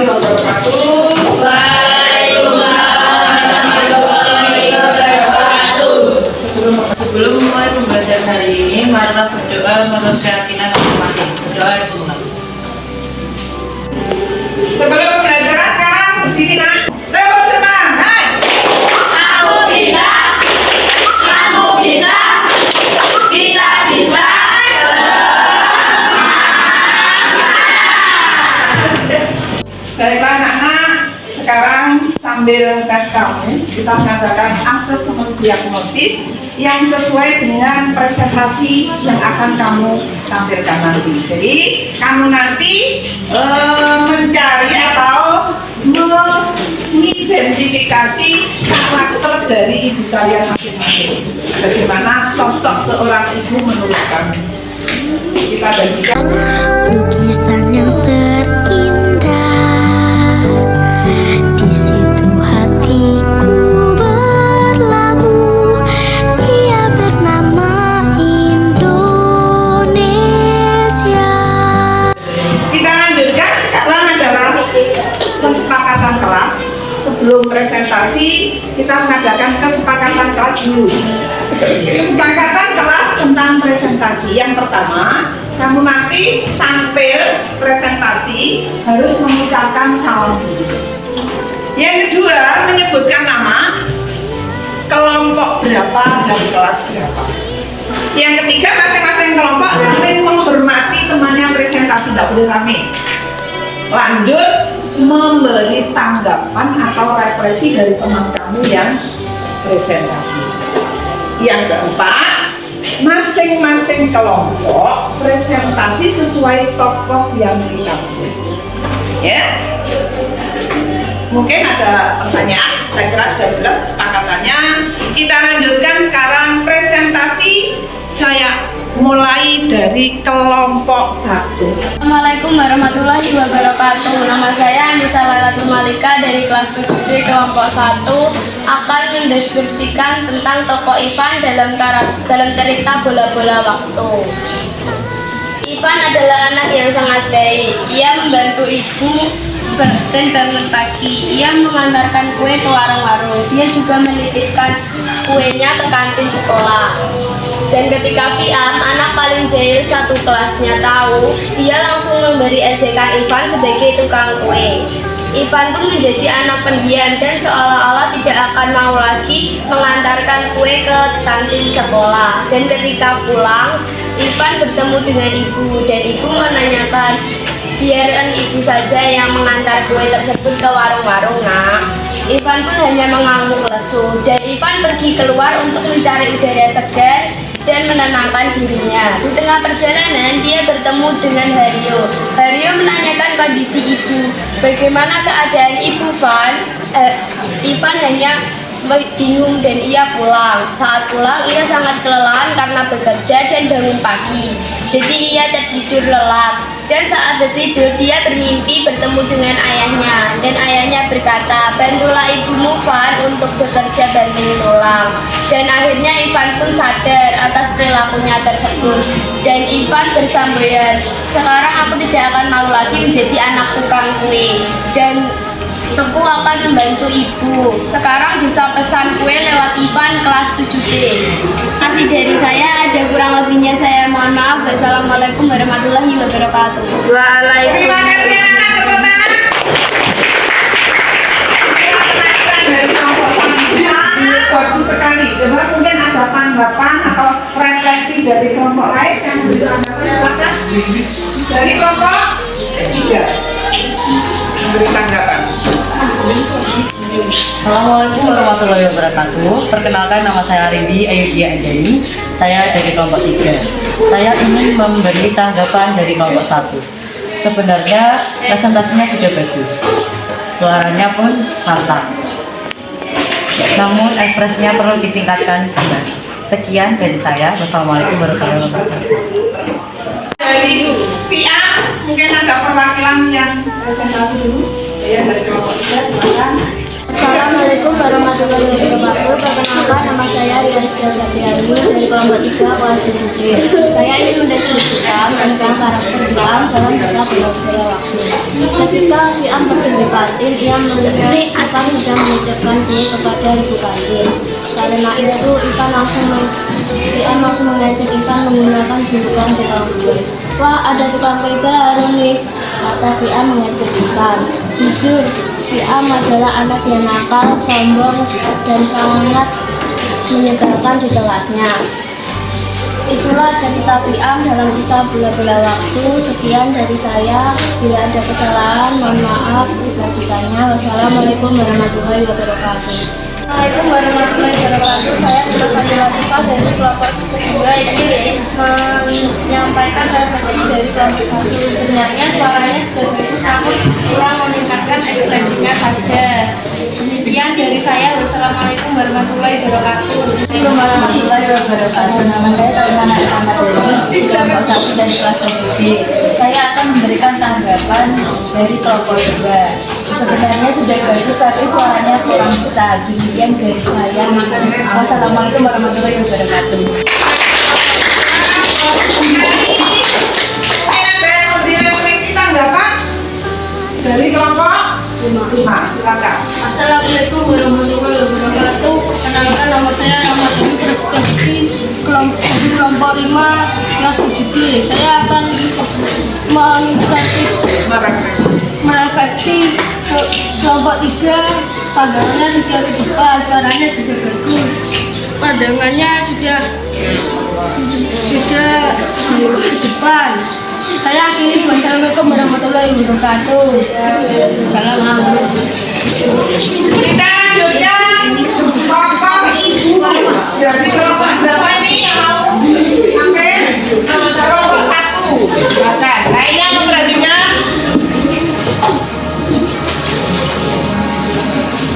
warahmatullahi wabarakatuh. Sebelum mulai pembelajaran hari ini, marilah berdoa menurut keyakinan masing-masing. Berdoa dulu. Sebelum pembelajaran sekarang berdiri nak. Terus semangat. Aku bisa, kamu bisa, kita bisa. Baiklah anak-anak, sekarang sambil tes kamu, kita mengadakan asesmen diagnostis yang sesuai dengan prestasi yang akan kamu tampilkan nanti. Jadi kamu nanti mencari atau mengidentifikasi karakter dari ibu kalian masing-masing. Bagaimana sosok seorang ibu menurut kamu? Kita basikan. Lukisan yang terindah, di situ hatiku berlabuh. Dia bernama Indonesia. Kita lanjutkan, sekarang adalah kesepakatan kelas. Sebelum presentasi, kita mengadakan kesepakatan kelas dulu. Kesepakatan kelas tentang presentasi. Yang pertama, kamu nanti tampil presentasi harus mengucapkan salam dulu. Yang kedua, menyebutkan nama kelompok berapa dan kelas berapa. Yang ketiga, masing-masing kelompok saling menghormati temannya presentasi, tidak boleh rame. Lanjut, memberi tanggapan atau refleksi dari teman kamu yang presentasi. Yang keempat, masing-masing kelompok presentasi sesuai tokoh yang kita pilih. Ya, mungkin ada pertanyaan. Saya kira sudah jelas kesepakatannya. Kita lanjutkan sekarang presentasi. Saya mulai dari kelompok 1. Assalamualaikum warahmatullahi wabarakatuh. Nama saya Anissa Lailatul Malika dari kelas 7D kelompok 1 akan mendeskripsikan tentang tokoh Ivan dalam cerita Bola-Bola Waktu. Ivan adalah anak yang sangat baik. Ia membantu ibu dan bangun pagi. Ia mengantarkan kue ke warung-warung. Dia juga menitipkan kuenya ke kantin sekolah. Dan ketika Piam, anak paling jahil satu kelasnya, tahu, dia langsung memberi ejekan Ivan sebagai tukang kue. Ivan pun menjadi anak pendiam dan seolah-olah tidak akan mau lagi mengantarkan kue ke kantin sekolah. Dan ketika pulang, Ivan bertemu dengan ibu dan ibu menanyakan, biarkan ibu saja yang mengantar kue tersebut ke warung-warung, nak. Ivan pun hanya mengangguk lesu dan Ivan pergi keluar untuk mencari udara segar dan menenangkan dirinya. Di tengah perjalanan, dia bertemu dengan Haryo. Haryo menanyakan kondisi ibu. Bagaimana keadaan ibu, Van? Ivan hanya bingung dan ia pulang. Saat pulang, ia sangat kelelahan karena bekerja dan bangun pagi. Jadi ia tertidur lelap. Dan saat tertidur, dia bermimpi bertemu dengan ayahnya. Dan ayahnya berkata, bantulah ibumu, Van, untuk bekerja banting tulang. Dan akhirnya Ivan pun sadar atas perilakunya tersebut. Dan Ivan bersamboyan, sekarang aku tidak akan mau lagi menjadi anak tukang kue. Dan aku akan membantu ibu. Sekarang bisa pesan kue lewat Ivan kelas 7B. Kasih dari saya, ada kurang lebihnya saya mohon maaf. Wassalamualaikum warahmatullahi wabarakatuh. Terima kasih anak-anak, tepuk tangan. Dari kelompok selanjutnya, bagus sekali. Coba mungkin ada tanggapan atau refleksi dari kelompok lain yang memberi tanggapan, silakan. Dari kelompok 3 memberi tanggapan. Assalamualaikum warahmatullahi wabarakatuh. Perkenalkan, nama saya Aribi Ayudia Anjani. Saya dari kelompok 3. Saya ingin memberi tanggapan dari kelompok 1. Sebenarnya presentasinya sudah bagus, suaranya pun mantap, namun ekspresinya perlu ditingkatkan kembali. Sekian dari saya. Wassalamualaikum warahmatullahi wabarakatuh. Dari Pia, mungkin ada perwakilan yang presentasi dulu. Ya, dari kelompok 3, silakan. Assalamualaikum warahmatullahi wabarakatuh. Perkenalkan, nama saya Rian Setiawati dari kelompok 3 kelas 7. Saya ingin mendeskripsikan tentang karakter Fi'am dalam kisah bola waktu. Ketika Fi'am pergi di kantin, ia melihat Ivan sedang menitipkan kue kepada ibu kantin. Karena itu, Fi'am langsung mengajak Ivan menggunakan julukan tukang kue. Wah, ada tukang kue baru nih, kata Fi'am mengajak Ivan. Jujur, Fi'am adalah anak yang nakal, sombong, dan sangat menyebalkan di kelasnya. Itulah cerita Fi'am dalam kisah bola-bola waktu. Sekian dari saya. Bila ada kesalahan, mohon maaf sebesar-besarnya. Wassalamualaikum warahmatullahi wabarakatuh. Assalamualaikum warahmatullahi wabarakatuh. Saya Dimas Latifah dari kelompok 2 ingin menyampaikan refleksi dari kelompok 1. Sebenarnya suaranya sudah bagus, namun kurang meningkatkan ekspresinya saja. Demikian dari saya. Wassalamualaikum warahmatullahi wabarakatuh. Assalamualaikum warahmatullahi wabarakatuh. Nama saya Taufana Ahmad dari kelompok 1 dari kelas 7B. Saya akan memberikan tanggapan dari kelompok 2. Sebenarnya sudah bagus tapi suaranya kurang besar. Demikian dari saya. Wassalamualaikum warahmatullahi wabarakatuh. Ada yang mau direfleksi tanggapan dari kelompok 5. Silakan. Assalamualaikum warahmatullahi wabarakatuh. Perkenalkan, nama saya Rahmat Rizky, kelompok 5 kelas 7D. Saya akan merefleksi kelompok 3. Pandangannya sudah ke depan, suaranya sudah bagus, pandangannya sudah ke depan. Saya akhiri. Wassalamualaikum warahmatullahi wabarakatuh. Assalamualaikum. Kita lanjutkan kelompok ibu. Jadi kelompok berapa ini yang mau pakai? Kelompok 1. Silakan. Lainnya memperhatinya.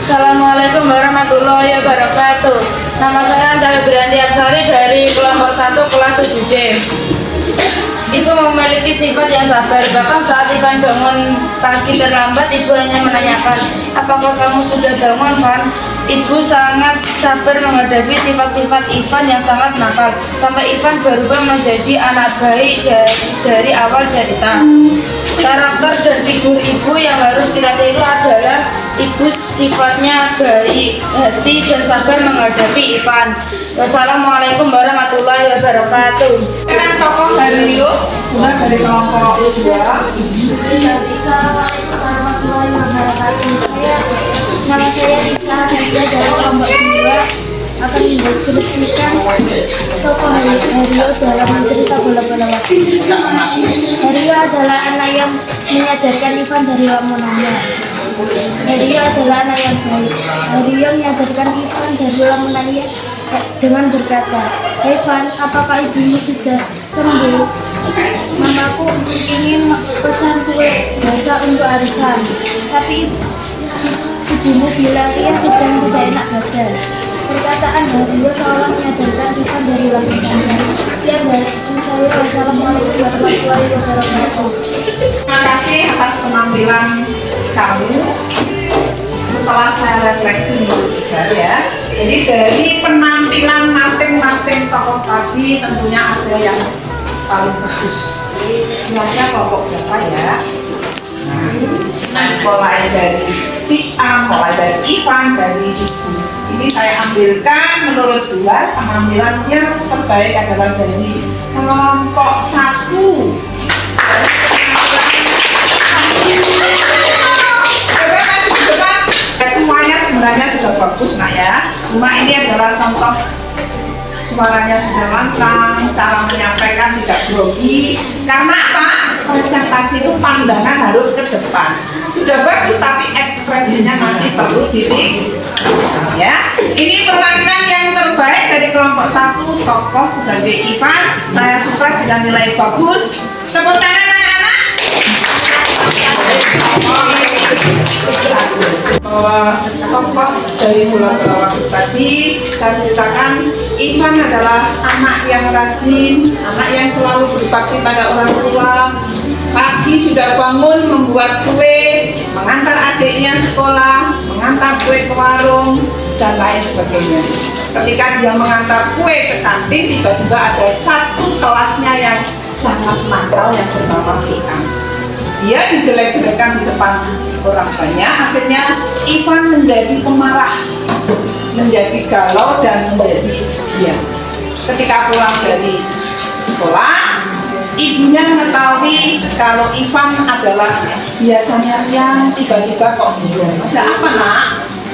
Assalamualaikum warahmatullahi wabarakatuh. Nama saya Ancawi Beranti Absari dari kelompok 1 kelas 7D. Ibu memiliki sifat yang sabar. Bahkan saat Ivan bangun pagi terlambat, ibu hanya menanyakan, apakah kamu sudah bangun, Van? Ibu sangat sabar menghadapi sifat-sifat Ivan yang sangat nakal, sampai Ivan berubah menjadi anak baik dari awal cerita. Karakter dan figur ibu yang harus kita tiru adalah ibu sifatnya baik hati dan sabar menghadapi Ivan. Wassalamualaikum warahmatullahi wabarakatuh. Sekarang tokoh Dario sudah dari kelompok 2. Assalamualaikum warahmatullahi wabarakatuh. Nama saya Risa Hadia dari kelompok 2 akan mendeskripsikan tokoh Dario dalam cerita bola-bola waktu. Dario adalah anak yang menyadarkan Ivan dari lamunannya. Dario adalah anak yang baik. Dario menyadarkan Ivan dari lamunannya dengan berkata, Ivan, apakah ibumu sudah sembuh? Mamaku ingin pesan kue basah untuk arisan, tapi ibumu bilang ia sedang tidak enak badan. Perkataan Dario seolah menyadarkan Ivan dari lamunannya. Sekian dari saya. Wassalamualaikum warahmatullahi wabarakatuh. Terima kasih atas penampilan kamu. Setelah saya refleksi menurut kita ya. Jadi dari penampilan masing-masing tokoh tadi tentunya ada yang paling bagus. Nilainya kelompok berapa ya? Nah, mulai dari Fi'am, mulai dari Ivan, dari Ibu. Ini saya ambilkan menurut 2 penampilannya terbaik adalah dari kelompok 1. Semuanya sebenarnya sudah bagus nak ya. Cuma ini adalah contoh suaranya sudah lantang, cara menyampaikan tidak grogi. Karena apa? Presentasi itu pandangan harus ke depan. Sudah bagus tapi ekspresinya masih perlu ditingkatkan ya. Ini perwakilan yang terbaik dari kelompok 1 tokoh sebagai Ivan. Saya sukses dengan nilai bagus. Tepuk tangan anak-anak. Bahwa tokoh dari bola-bola waktu tadi saya ceritakan Ivan adalah anak yang rajin, anak yang selalu berbakti pada orang tua. Pagi sudah bangun membuat kue, mengantar adiknya sekolah, mengantar kue ke warung, dan lain sebagainya. Ketika dia mengantar kue ke kantin, tiba-tiba ada satu kelasnya yang sangat nakal yang bernama Ivan. Dia dijelek-jelekan di depan orang banyak, akhirnya Ivan menjadi pemarah, menjadi galau dan menjadi diam. Ketika pulang dari sekolah, ibunya mengetahui kalau Ivan adalah biasanya yang tiba-tiba kok bingung. Ada apa nak?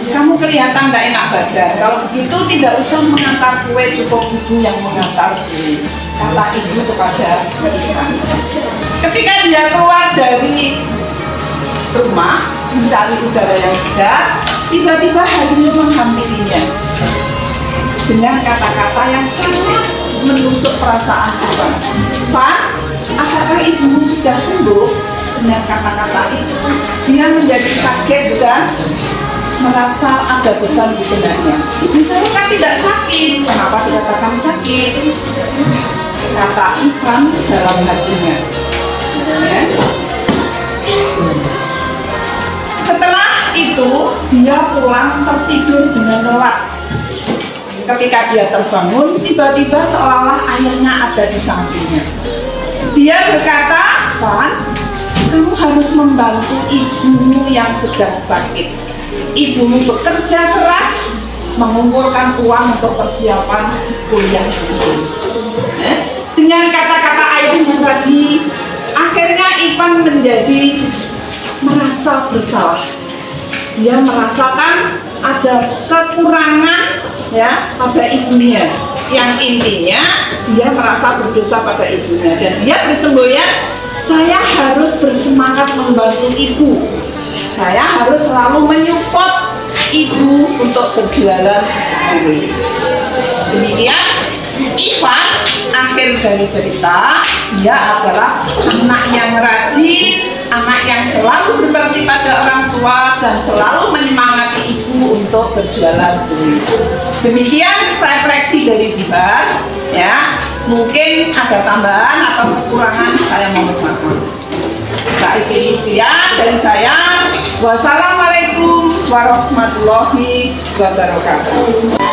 Kamu kelihatan tidak enak badan. Kalau begitu tidak usah mengantar kue, cukup ibu yang mengantar kue, kata ibu kepada Ivan. Ketika dia keluar dari rumah mencari udara yang segar, tiba-tiba Harimau menghampirinya dengan kata-kata yang sangat menusuk perasaan Ivan. Pak, apakah ibumu sudah sembuh? Dengan kata-kata itu, dia menjadi kaget dan merasa ada beban di benaknya. Ibu saya kan tidak sakit, kenapa dikatakan sakit? Kata Ivan dalam hatinya. Ya. Setelah itu, dia pulang tertidur dengan lelap. Ketika dia terbangun, tiba-tiba seolah-olah ayahnya ada di sampingnya. Dia berkata, Van, kamu harus membantu ibumu yang sedang sakit. Ibumu bekerja keras, mengumpulkan uang untuk persiapan kuliah ibu. Dengan kata-kata ayahnya tadi, akhirnya Ivan menjadi merasa bersalah. Dia merasakan ada kekurangan ya pada ibunya, yang intinya dia merasa berdosa pada ibunya, dan dia bersemboyan, saya harus bersemangat membantu ibu, saya harus selalu menyupport ibu untuk berjualan kue. Demikian Ivan akhir dari cerita. Dia adalah anak yang rajin, anak yang selalu berbakti pada orang tua dan selalu menyemangati ibu untuk berjualan kue. Demikian refleksi dari Bibar, ya. Mungkin ada tambahan atau kekurangan, saya mohon maaf. Baik, ini sekian dari saya. Wassalamualaikum warahmatullahi wabarakatuh.